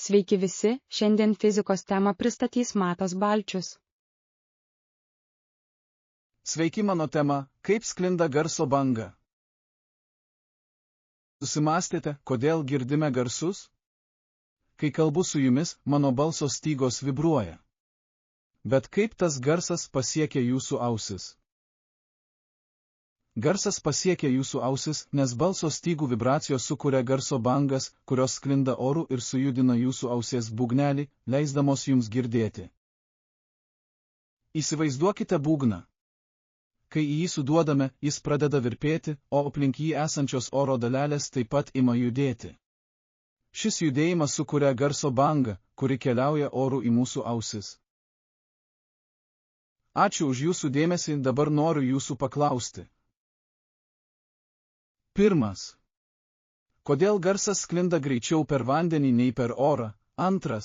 Sveiki visi, šiandien fizikos temą pristatys Matas Balčius. Sveiki, mano tema – kaip sklinda garso banga. Susimąstėte, kodėl girdime garsus? Kai kalbu su jumis, mano balso stygos vibruoja. Bet kaip tas garsas pasiekia jūsų ausis? Garsas pasiekia jūsų ausis, nes balso stygų vibracijos sukuria garso bangas, kurios sklinda oru ir sujudina jūsų ausies būgnelį, leisdamos jums girdėti. Įsivaizduokite būgną. Kai į jį suduodame, jis pradeda virpėti, o aplink jį esančios oro dalelės taip pat ima judėti. Šis judėjimas sukuria garso bangą, kuri keliauja oru į mūsų ausis. Ačiū už jūsų dėmesį, dabar noriu jūsų paklausti. 1. Kodėl garsas sklinda greičiau per vandenį nei per orą? 2.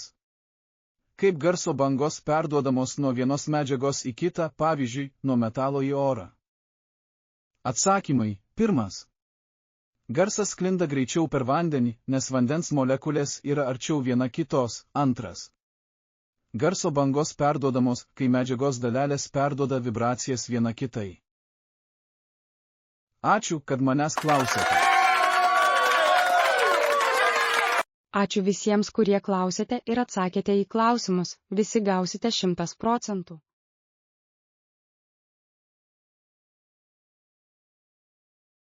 Kaip garso bangos perduodamos nuo vienos medžiagos į kitą, pavyzdžiui, nuo metalo į orą? Atsakymai. 1. Garsas sklinda greičiau per vandenį, nes vandens molekulės yra arčiau viena kitos. 2. Garso bangos perduodamos, kai medžiagos dalelės perduoda vibracijas viena kitai. Ačiū, kad manęs klausėte. Ačiū visiems, kurie klausėte ir atsakėte į klausimus. Visi gausite 100%.